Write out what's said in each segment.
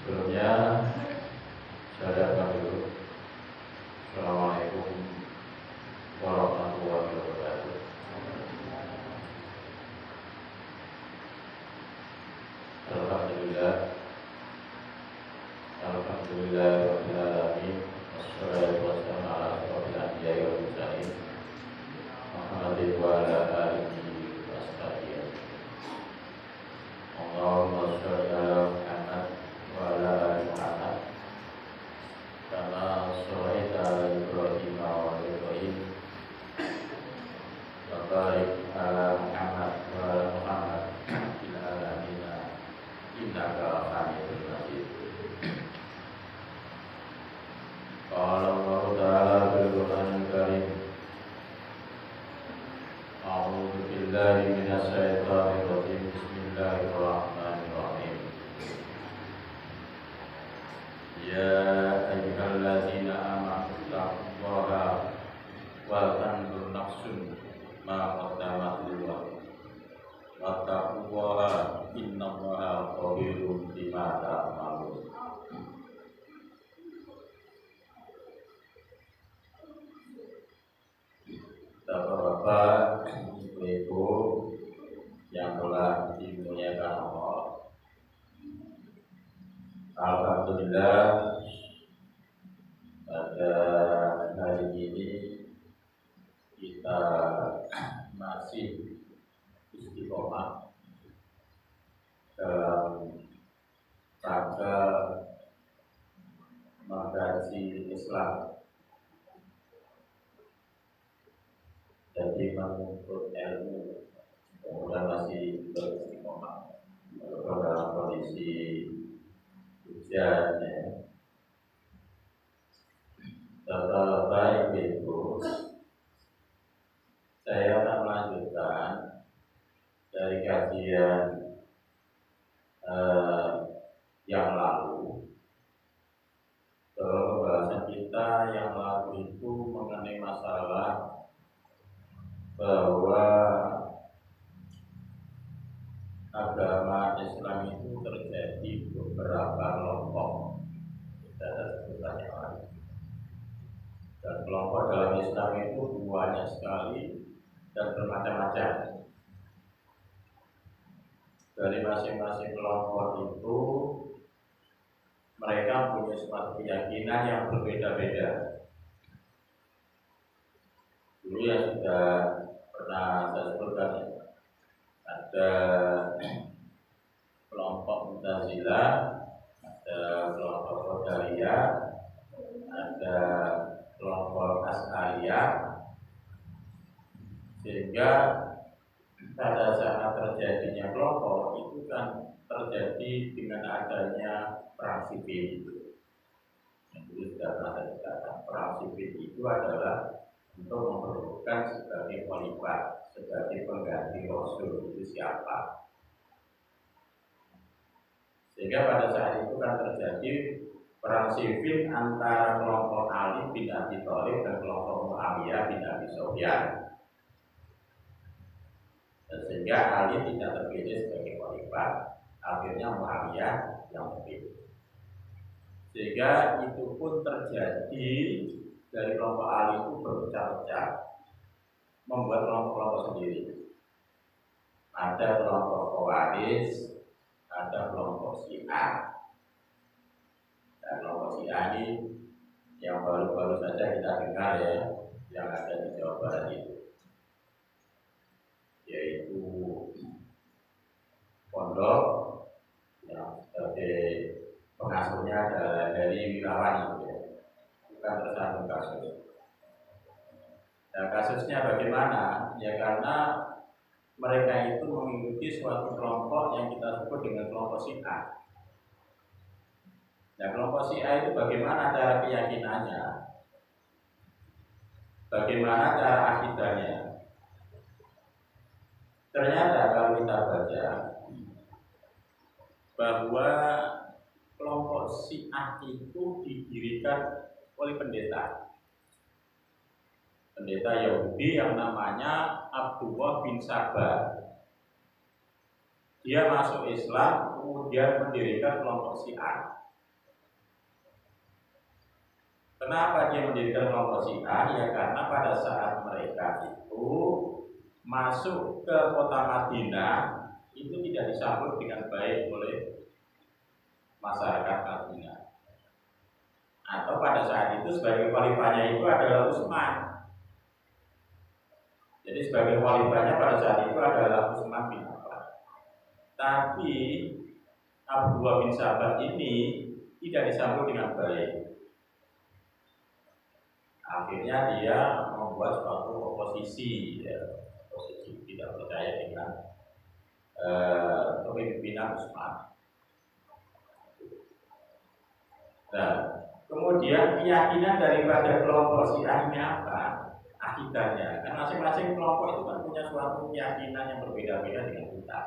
Sebelumnya saya datang dulu. Assalamualaikum warahmatullahi wabarakatuh. Alhamdulillah, Alhamdulillah rabbil alamin. Wassalatu wassalamu ala asyrofil anbiya'i wal mursalin Muhammadin wa ala alihi washabihi. Allahumma sholli ala Muhammad wa ala ali Muhammad kama shallaita ala Ibrahim wa ala Ibrahim wa barik ala Muhammad wa ala Muhammad fil alamin innaka hamidun majid. Qala Allah ta'ala fil Qur'anil Karim, a'udzu billahi minasy syaithanir rajim. Bismillahirrahmanirrahim. Ya ayyuhalladzina amanu taqullaha wa tanzur nafsun ma qaddamat lighad wattaqullaha innallaha khabirum bima ta'malun. Bapak-bapak, ibu-ibu yang telah dimuliakan Allah, alhamdulillah pada hari ini kita masih istiqomah dalam rangka mengkaji Islam, jadi menuntut ilmu, kemudian masih beristiqomah dalam kondisi hujan ya. Bapak Ibu, saya akan melanjutkan dari kajian yang lalu. Pembahasan kita yang lalu itu mengenai masalah bahwa agama Islam itu terjadi beberapa kelompok. Kita ada sebutannya lain. Dan kelompok dalam Islam itu banyak sekali dan bermacam-macam. Dari masing-masing kelompok itu mereka punya suatu keyakinan yang berbeda-beda. Dulu yang sudah pernah saya sebutkan ya, ada kelompok Mu'tazilah, ada kelompok Qadariyah, ada kelompok Asy'ariyah, sehingga pada saat terjadinya kelompok itu kan terjadi dengan adanya perang sipil. Yang dulu sudah pernah saya katakan, perang sipil itu adalah untuk memerlukan sebagai khalifah, sebagai pengganti Rasul itu siapa. Sehingga pada saat itu kan terjadi perang sipil antara kelompok Ali bin Abi Thalib dan kelompok Muawiyah bin Abi Sufyan. Dan sehingga Ali tidak terpilih sebagai khalifah, akhirnya Muawiyah yang terpilih. Sehingga itu pun terjadi dari kelompok Ali itu berpecah-pecah, membuat kelompok-kelompok sendiri. Ada kelompok Khawarij, ada kelompok Syiah. Dan kelompok Syiah ini yang baru-baru saja kita dengar ya, yang ada di Jawa Barat itu, yaitu pondok yang sebagai pengasuhnya adalah dari Wirawan itu ya. Bukan tersandung kasus. Nah, kasusnya bagaimana? Ya karena mereka itu mengikuti suatu kelompok yang kita sebut dengan kelompok Syiah. Nah, kelompok Syiah itu bagaimana cara keyakinannya? Bagaimana cara akidahnya? Ternyata kalau kita baca bahwa kelompok Syiah itu didirikan oleh pendeta Yahudi yang namanya Abdullah bin Sabah. Dia masuk Islam, kemudian mendirikan kelompok Syiah. Kenapa dia mendirikan kelompok Syiah? Ya karena pada saat mereka itu masuk ke kota Madinah itu tidak disambut dengan baik oleh masyarakat Madinah. Atau pada saat itu sebagai khalifahnya itu adalah Utsman. Jadi sebagai khalifahnya pada saat itu adalah Utsman bin Affan. Tapi Abu bin Sabah ini tidak disambut dengan baik. Akhirnya dia membuat suatu oposisi, ya, oposisi tidak percaya dengan kepemimpinan Utsman. Nah, kemudian keyakinan daripada kelompok Syiah ini apa? Akidahnya. Kan masing-masing kelompok itu kan punya suatu keyakinan yang berbeda-beda dengan kita.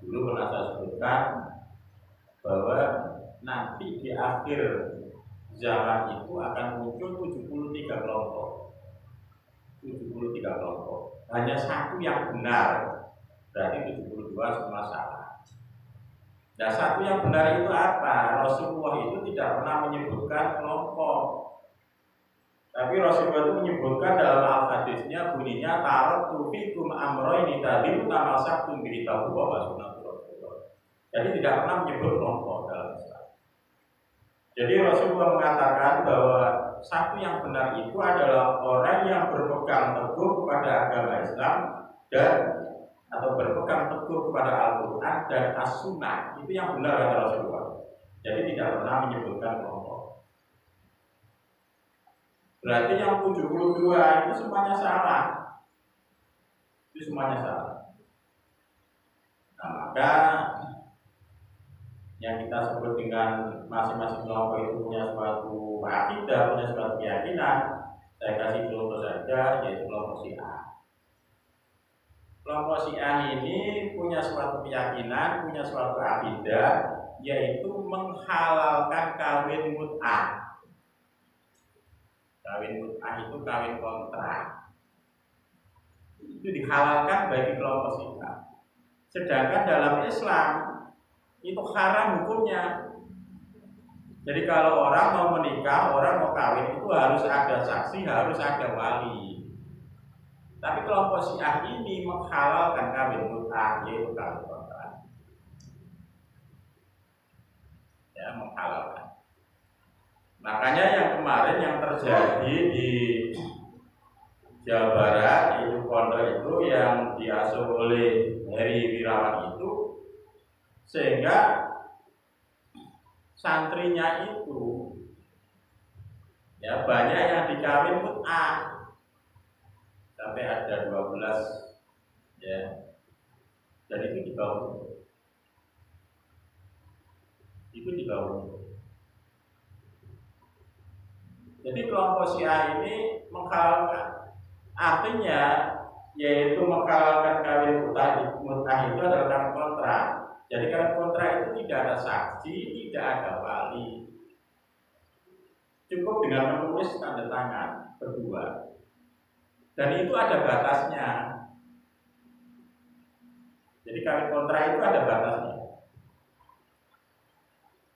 Dulu pernah saya sebutkan bahwa nanti di akhir zaman itu akan muncul 73 kelompok. 73 kelompok. Hanya satu yang benar. Berarti 72 semua salah. Nah, satu yang benar itu apa? Rasulullah itu tidak pernah menyebutkan kelompok. Tapi Rasulullah itu menyebutkan dalam al-hadisnya bunyinya taraktu fikum amroini tadilu tamasaktum bi taqwa wa sunnatur Rasulullah. Jadi tidak pernah menyebut kelompok dalam Islam. Jadi Rasulullah mengatakan bahwa satu yang benar itu adalah orang yang berpegang teguh kepada agama Islam dan atau berpegang teguh kepada Al-Quran dan As-Sunnah. Itu yang benar kata Rasulullah. Jadi tidak pernah menyebutkan kelompok. Berarti yang 72 itu semuanya salah. Itu semuanya salah. Nah, maka yang kita sebut dengan masing-masing kelompok itu punya suatu akidah, punya suatu keyakinan. Saya kasih contoh saja, yaitu kelompok Syiah. Kelompok Syiah ini punya suatu keyakinan, punya suatu akidah, yaitu menghalalkan kawin mut'ah. Kawin mut'ah itu kawin kontrak. Itu dihalalkan bagi kelompok Syiah. Sedangkan dalam Islam itu haram hukumnya. Jadi kalau orang mau menikah, orang mau kawin itu harus ada saksi, harus ada wali. Tapi kelompok Syiah ini menghalalkan kawin mut'ah, yaitu kawin kontrak. Ya, menghalalkan. Makanya yang kemarin yang terjadi di Jawa Barat itu pondok itu yang diasuh oleh Heri Wirawan itu, sehingga santrinya itu ya banyak yang dikawin mut'ah. Sampai ada 12 ya. Dan itu dibangun. Itu dibangun. Jadi kelompok Syiah ini menghalalkan, artinya yaitu menghalalkan kawin mut'ah itu adalah kawin kontrak. Jadi kawin kontrak itu tidak ada saksi, tidak ada wali. Cukup dengan menulis tanda tangan berdua. Dan itu ada batasnya. Jadi kawin kontrak itu ada batasnya.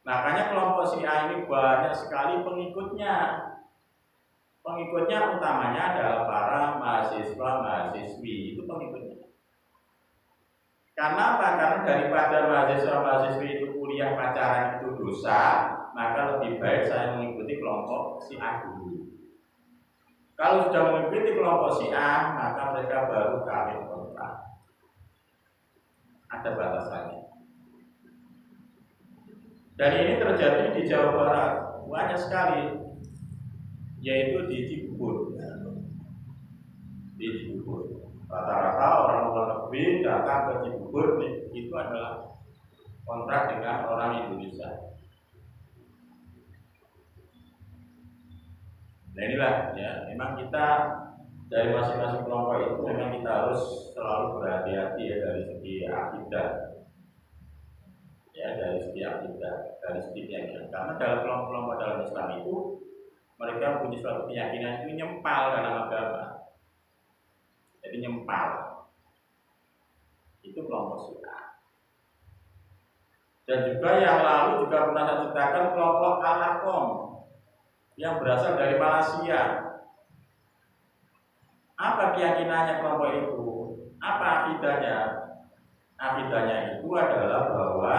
Makanya kelompok Syiah ini banyak sekali pengikutnya. Pengikutnya utamanya adalah para mahasiswa-mahasiswi. Itu pengikutnya. Karena apa? Karena daripada mahasiswa-mahasiswi itu kuliah pacaran itu dosa, maka lebih baik saya mengikuti kelompok Syiah dulu. Kalau sudah mengikuti kelompok Syiah, maka mereka baru kawin kontrak. Ada batasannya. Dan ini terjadi di Jawa Barat banyak sekali, yaitu di Cibubur. Di Cibubur, rata-rata orang luar negeri datang ke Cibubur itu adalah kontrak dengan orang Indonesia. Nah inilah ya, memang kita dari masing-masing kelompok itu memang kita harus selalu berhati-hati ya dari segi akidah, ya dari segi akidah, dari segi keyakinan. Karena dalam kelompok-kelompok dalam Islam itu mereka punya suatu keyakinan itu nyempal dalam agama. Jadi nyempal itu kelompok Syiah. Dan juga yang lalu juga pernah saya ceritakan kelompok Al-Aqom yang berasal dari Malaysia. Apa keyakinannya kelompok itu? Apa akidahnya? Akidahnya itu adalah bahwa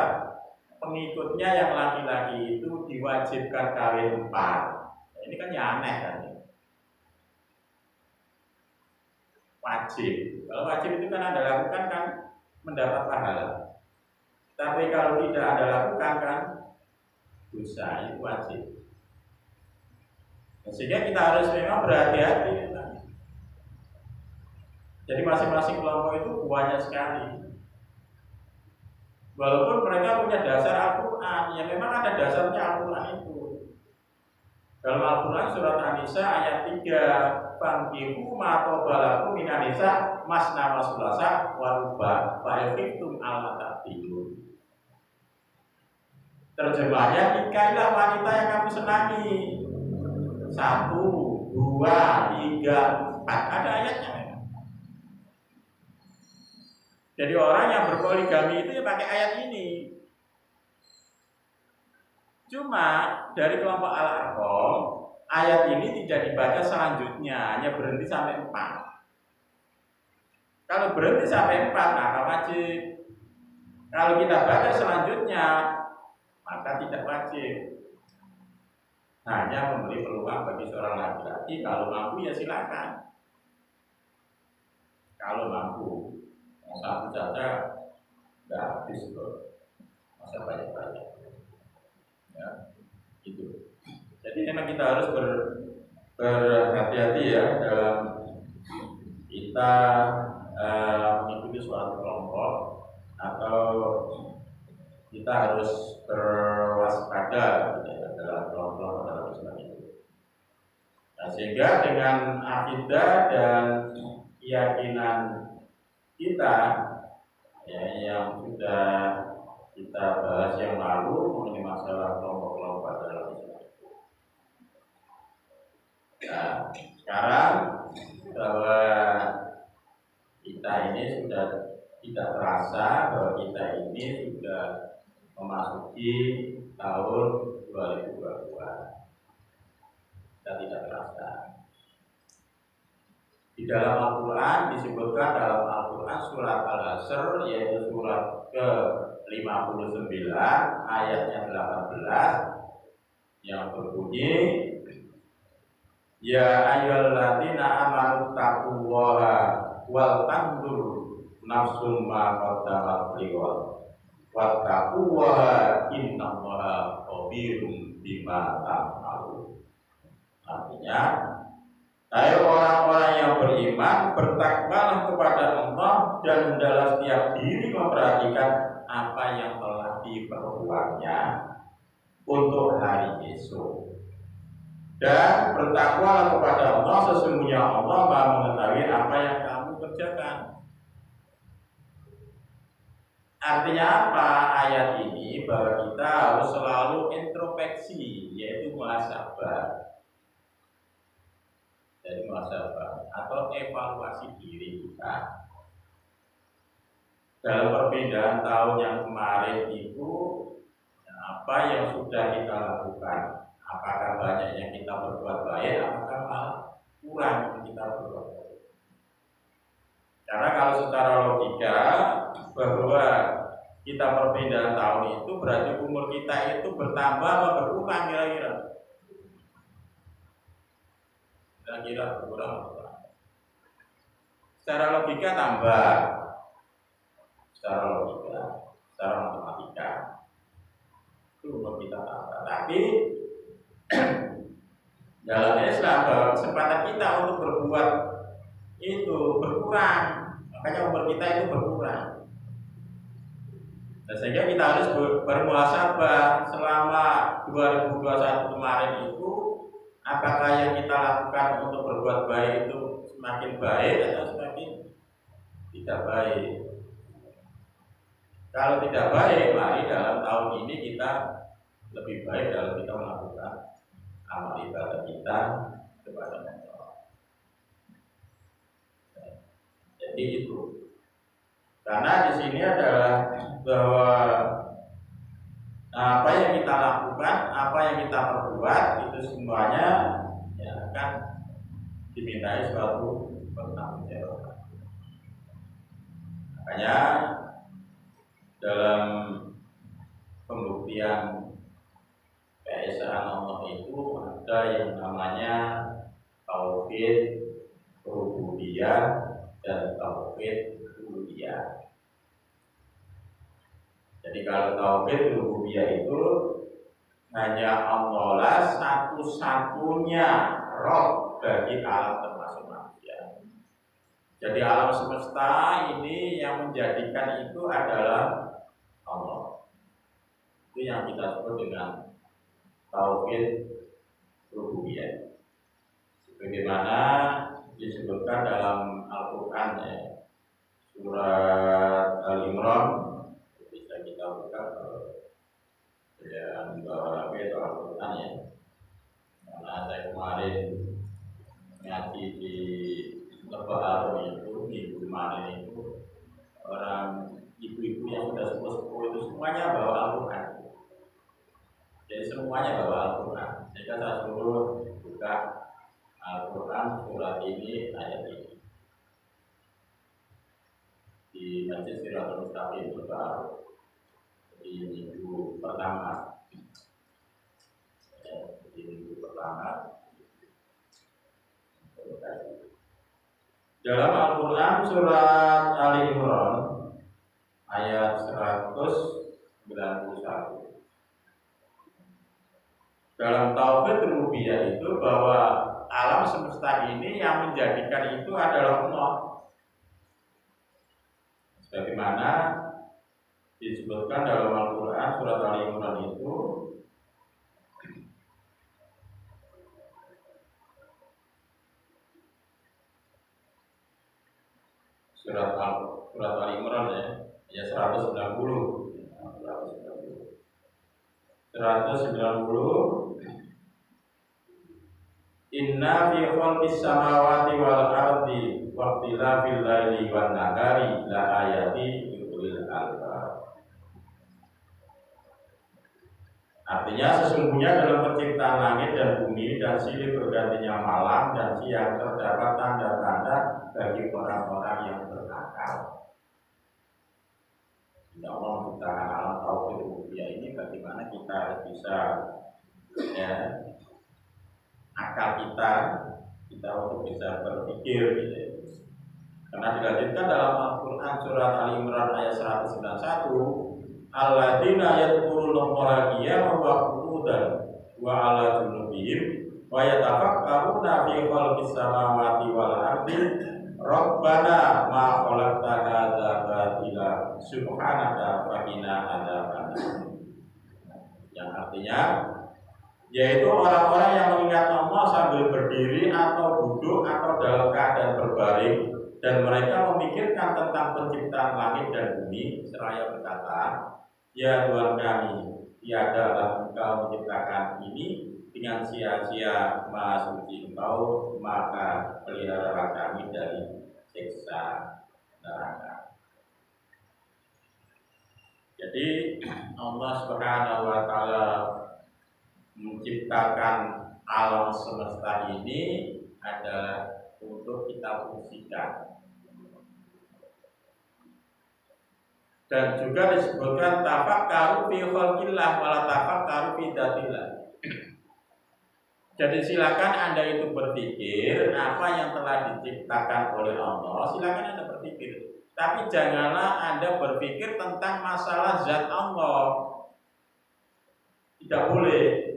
pengikutnya yang laki-laki itu diwajibkan kawin 4. Ini kan ya aneh kan? Wajib. Kalau wajib itu kan Anda lakukan kan mendapat pahala. Tapi kalau tidak Anda lakukan kan dosa, itu wajib. Sehingga kita harus memang berhati-hati. Jadi masing-masing kelompok itu banyak sekali. Walaupun mereka punya dasar Al-Quran, ya memang ada dasarnya Al-Quran itu. Dalam Al-Quran surat An-Nisa ayat 3, "Fankihu ma tobalakum minan nisa masna masulasa waruba fa'iftum al-matatilu." Terjemahnya, nikailah wanita yang kamu senangi. 1, 2, 3, 4. Ada ayatnya. Jadi orang yang berpoligami itu ya pakai ayat ini. Cuma dari kelompok Al-Aqom, ayat ini tidak dibaca selanjutnya, hanya berhenti sampai 4. Kalau berhenti sampai 4, maka wajib. Kalau kita baca selanjutnya, maka tidak wajib. Hanya memberi peluang bagi seorang laki-laki, kalau mampu ya silakan. Kalau mampu. Satu saja nggak habis loh, masa banyak-banyak ya, gitu. Jadi memang kita harus berhati-hati ya dalam kita mengikuti suatu kelompok, atau kita harus berwaspada gitu, dalam kelompok dalam Islam itu. Nah, sehingga dengan akidah dan keyakinan kita ya, yang sudah kita bahas yang lalu mengenai masalah kelompok-kelompok dalam Islam. Nah, sekarang bahwa kita ini sudah tidak terasa bahwa kita ini sudah memasuki tahun 2022. Kita tidak terasa. Di dalam Al-Quran disebutkan dalam Al-Quran surat Al-Hasr, yaitu surat ke-59 ayatnya 18 yang berbunyi, "Ya ayyuhalladzina amanu taqullaha wal tanzur nafsum ma qaddamat liwal wattaqullaha innallaha khabirum bima ta'malun." Artinya, hai orang-orang yang beriman, bertakwalah kepada Allah dan hendaklah setiap diri memperhatikan apa yang telah diperbuatnya untuk hari esok. Dan bertakwalah kepada Allah, sesungguhnya Allah Maha mengetahui apa yang kamu kerjakan. Artinya apa ayat ini? Bahwa kita harus selalu introspeksi, yaitu muhasabah. Dari muhasabah atau evaluasi diri kita. Dalam perpindahan tahun yang kemarin itu, apa yang sudah kita lakukan? Apakah banyak yang kita berbuat baik, apakah malah kurang yang kita berbuat baik? Karena kalau secara logika bahwa kita perpindahan tahun itu berarti umur kita itu bertambah atau berkurang kira-kira? Kira-kira berkurang. Secara logika tambah, secara logika, secara matematika itu umur kita tambah. Tapi dalam Islam bahwa kesempatan kita untuk berbuat itu berkurang, makanya umur kita itu berkurang. Dan sehingga kita harus bermuhasabah selama 2021 kemarin itu, apakah yang kita lakukan untuk berbuat baik itu semakin baik atau semakin tidak baik. Kalau tidak baik, mari dalam tahun ini kita lebih baik dalam kita melakukan amal ibadah kita kepada Allah. Jadi itu. Karena di sini adalah bahwa Nah, apa yang kita lakukan, apa yang kita perbuat itu semuanya ya akan dimintai suatu pertanggungjawaban. Makanya dalam pembuktian keesaan Allah itu ada yang namanya tauhid rububiyah dan tauhid uluhiyah. Jadi kalau tauhid rububiyah itu hanya Allah lah satu-satunya roh bagi alam termasuk manusia. Jadi alam semesta ini yang menjadikan itu adalah Allah. Itu yang kita sebut dengan tauhid rububiyah. Sebagaimana disebutkan dalam Al-Quran ya, surat Al-Imran, bisa kita buka yang bawah lagi atau Al-Quran ya. Karena saya kemarin ngaji di Lebaran itu, minggu kemarin itu orang ibu-ibu yang sudah sepuh-sepuh itu semuanya bawa Al-Quran. Jadi semuanya bawa Al-Quran. Sehingga saya suruh buka Al-Quran surat ini ayat ini di Masjid Siratul Mustaqim Lebaran di minggu pertama. Di minggu pertama. Dalam Al-Quran surat Ali Imran ayat 191. Dalam tauhid rububiyah itu bahwa alam semesta ini yang menjadikan itu adalah Allah. Sebagaimana disebutkan dalam Al-Quran surat Ali Imran itu surat Ali Imran ya, ayat 190. 190 Inna fi khalqis samawati wal ardi wa ikhtilafil laili wan nahari la ayati liulil albab. Artinya sesungguhnya dalam penciptaan langit dan bumi dan silih bergantinya malam dan siang terdapat tanda-tanda bagi orang-orang yang berakal. Ya Allah menciptakan alam tauhid rububiyah ini bagaimana kita bisa ya akal kita untuk bisa berpikir gitu ya. Karena dilanjutkan dalam Al-Quran surat Ali Imran ayat 191 alladzina yadhkurullaha qiyaman wa qu'udan wa 'ala junubihim wa yatafakkaruna fi khalqis samawati wal ardi rabbana ma khalaqta hadza batila subhanaka wa qina adzabannar. Yang artinya yaitu orang-orang yang mengingat Allah sambil berdiri atau duduk atau dalam keadaan berbaring dan mereka memikirkan tentang penciptaan langit dan bumi seraya berkata, ya Tuhan kami, tiadalah Engkau menciptakan ini dengan sia-sia, Maha Suci Engkau, maka peliharalah kami dari siksa neraka. Jadi Allah Subhanahu wa taala menciptakan alam semesta ini adalah untuk kita fungsikan. Dan juga disebutkan tafakkaru fi khalqillah wala tafakkaru fi dzatillah. Jadi silakan Anda itu berpikir apa yang telah diciptakan oleh Allah, silakan Anda berpikir. Tapi janganlah Anda berpikir tentang masalah zat Allah. Tidak boleh.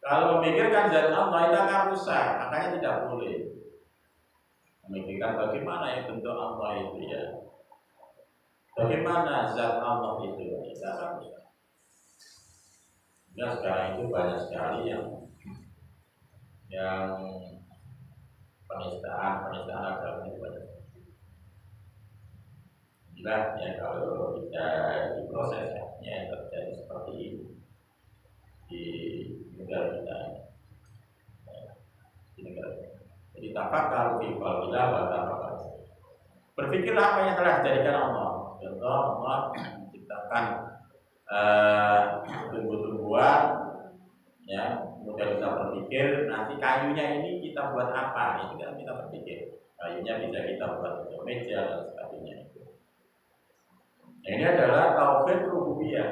Kalau memikirkan zat Allah itu akan rusak, makanya tidak boleh. Memikirkan bagaimana yang bentuk Allah itu ya. Bagaimana zat Allah itu ya, itu akan rusak. Ya sekarang itu banyak sekali yang penistaan agama itu banyak. Inilah ya kalau kita diproses ya yang terjadi seperti ini di negara kita di negara kita. Jadi tafakkur fi qalbillah wa tafakkur. Berpikirlah apa yang telah dijadikan Allah. Contoh Allah menciptakan tumbuh-tumbuhan, ya, kemudian kita berpikir nanti kayunya ini kita buat apa, itu kan kita berpikir kayunya bisa kita buat untuk meja dan sebagainya. Nah, ini adalah tauhid rububiyah.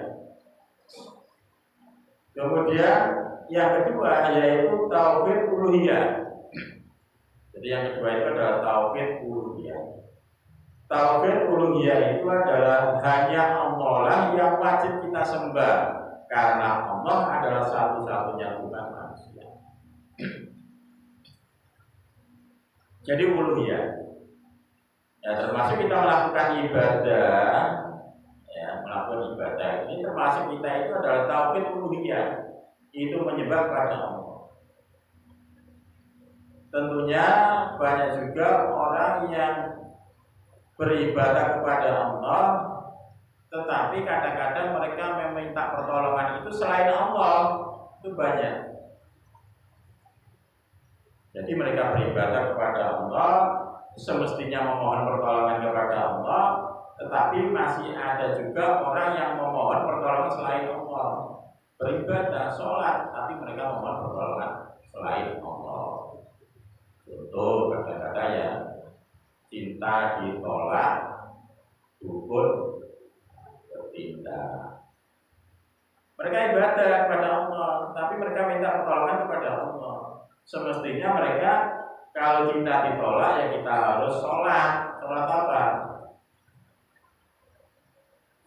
Kemudian yang kedua yaitu tauhid uluhiyah. Jadi yang kedua itu adalah tauhid uluhiyah. Tauhid uluhiyah itu adalah hanya Allah lah yang wajib kita sembah, karena Allah adalah satu-satunya Tuhan manusia. Jadi uluhiyah, ya, termasuk kita melakukan ibadah, ya, melakukan ibadah ini termasuk kita itu adalah tauhid uluhiyah, itu menyembah kepada Allah. Tentunya banyak juga orang yang beribadah kepada Allah, tetapi kadang-kadang mereka meminta pertolongan itu selain Allah, itu banyak. Jadi mereka beribadah kepada Allah, semestinya memohon pertolongan kepada Allah, tetapi masih ada juga orang yang memohon pertolongan selain Allah. Beribadah, sholat, tapi mereka memohon pertolongan selain Allah. Contoh kata-kata ya, cinta ditolak, dukun bertindak. Mereka ibadah kepada Allah, tapi mereka minta pertolongan kepada Allah. Semestinya mereka kalau cinta ditolak ya kita harus sholat. Sholat apa?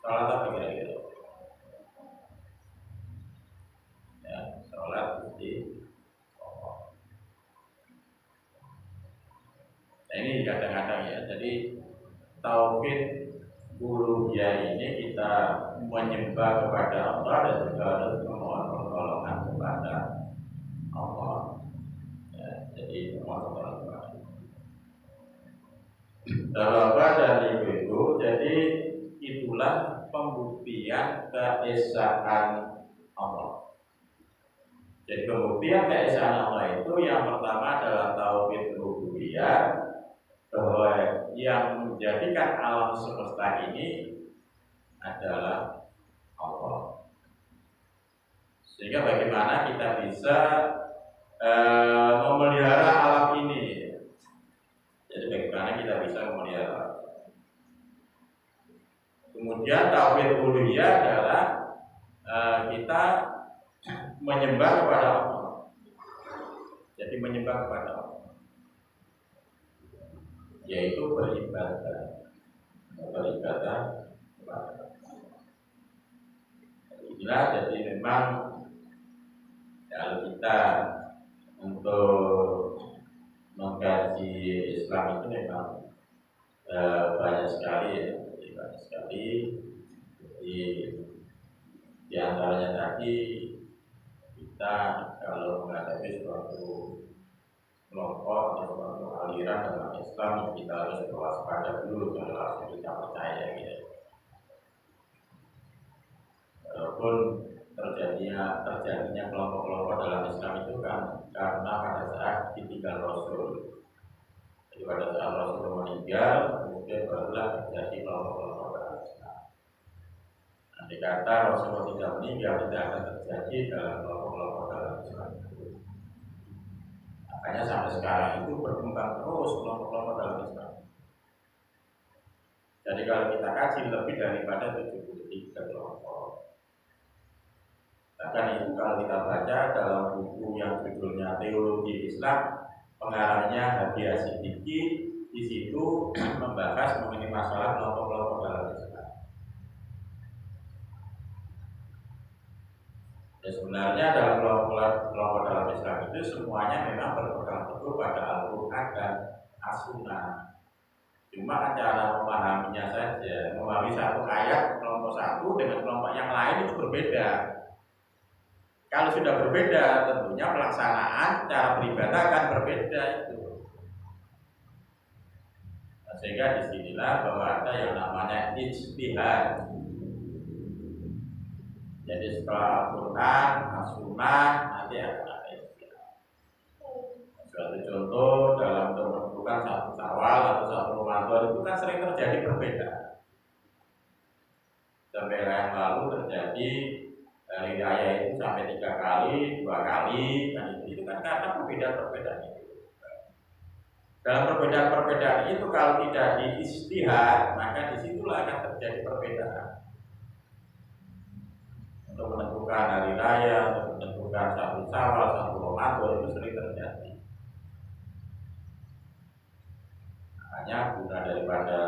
Sholat apa kira-kira? Ya, sholat di Allah. Nah, ini kadang-kadang ya. Jadi tauhid uluhiyah ini kita menyembah kepada Allah dan juga harus memohon pertolongan kepada Allah. Ya, jadi memohon pertolongan kepada Bapak dan Ibu itu, jadi itulah pembuktian keesaan Allah. Jadi pembuktian keesaan Allah itu yang pertama adalah tauhid rububiyah, bahwa yang menjadikan alam semesta ini adalah Allah. Sehingga bagaimana kita bisa memelihara alam ini. Jadi bagaimana kita bisa memelihara. Kemudian tauhid uluhiyah adalah kita menyembah kepada Allah. Jadi menyembah kepada Allah, yaitu beribadah kepada Allah. Inilah jadi memang kalau kita untuk mengkaji Islam itu memang banyak sekali ya, banyak sekali. Di antaranya tadi kita kalau menghadapi suatu kelompok atau suatu aliran dalam Islam, kita harus berwaspada dulu, jangan langsung kita percaya gitu. Walaupun terjadinya kelompok-kelompok dalam Islam itu kan karena pada saat ditinggal Rasul. Jadi pada saat Rasul meninggal, kemudian barulah terjadi kelompok-kelompok dalam Islam. Andai kata Rasulullah tidak meninggal, tidak akan terjadi dalam kelompok-kelompok dalam Islam itu. Makanya sampai sekarang itu berkembang terus kelompok-kelompok dalam Islam. Jadi kalau kita kaji lebih daripada 73 kelompok. Bahkan itu kalau kita baca dalam buku yang judulnya Teologi Islam, pengarangnya Hadi Asidiki, di situ membahas mengenai masalah kelompok-kelompok dalam Islam. Ya, sebenarnya dalam kelompok dalam Islam itu semuanya memang berpegang teguh pada Al-Quran dan As-Sunnah. Cuma cara memahaminya saja, memahami satu ayat kelompok satu dengan kelompok yang lain itu berbeda. Kalau sudah berbeda, tentunya pelaksanaan cara beribadah akan berbeda itu. Nah, sehingga disinilah bahwa ada yang namanya ijtihad. Jadi setelah Al-Quran, As-Sunnah, nanti akan ada ijtihad. Suatu contoh dalam menentukan satu Syawal atau satu Ramadan itu kan sering terjadi perbedaan. yang lalu terjadi hari raya itu sampai 3 kali, 2 kali, dan itu kan karena perbedaan-perbedaan itu. Dalam perbedaan-perbedaan itu kalau tidak diistihad, maka disitulah akan terjadi perbedaan. Untuk menentukan hari raya, untuk menentukan satu Syawal, satu Ramadan itu sering terjadi. Makanya guna daripada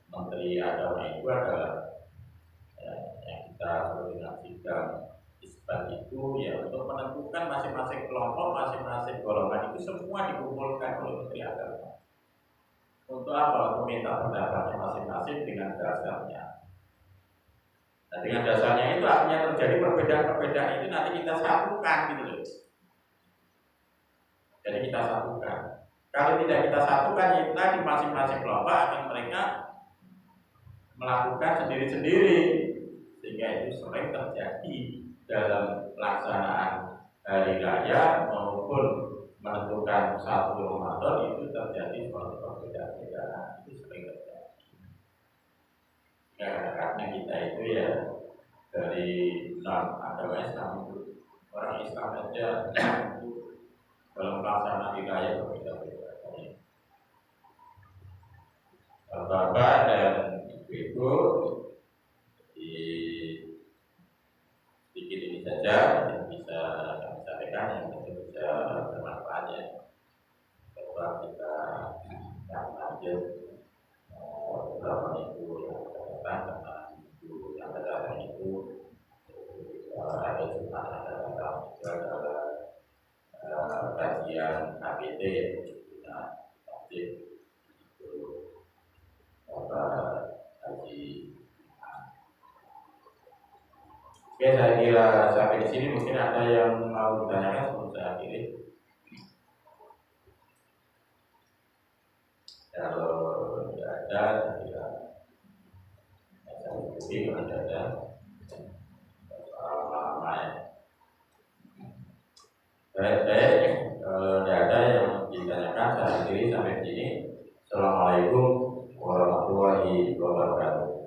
Menteri Agama itu adalah yang kita sebut dengan sidang isbat itu ya untuk menentukan masing-masing kelompok, masing-masing golongan itu semua dikumpulkan oleh Menteri Agama. Untuk apa? Untuk minta pendapatnya masing-masing dengan dasarnya. Nah, dengan dasarnya itu artinya terjadi perbedaan-perbedaan itu nanti kita satukan gitu loh. Jadi kita satukan. Kalau tidak kita satukan ya tadi masing-masing kelompok akan mereka melakukan sendiri-sendiri, sehingga itu sering terjadi dalam pelaksanaan hari raya maupun menentukan satu Ramadan itu terjadi suatu perbedaan-perbedaan, itu sering terjadi. Ya, karena kita itu ya dari non agama Islam itu orang Islam saja dalam pelaksanaan hari raya berbeda-beda. Bapak dan ibu di sedikit ini saja yang bisa kami sampaikan, yang tentu bisa bermanfaat ya. Coba kita akan lanjut beberapa minggu yang akan datang, karena minggu yang akan datang itu ada Jumat yang akan datang juga adalah kajian KPT nah wajib itu haji. Oke, saya kira sampai di sini mungkin ada yang mau ditanyakan sebelum saya akhiri. Kalau tidak ada, saya kira saya ikuti kalau tidak ada lama ya. Baik, kalau tidak ada yang ditanyakan saya akhiri sampai di sini. Assalamualaikum warahmatullahi wabarakatuh.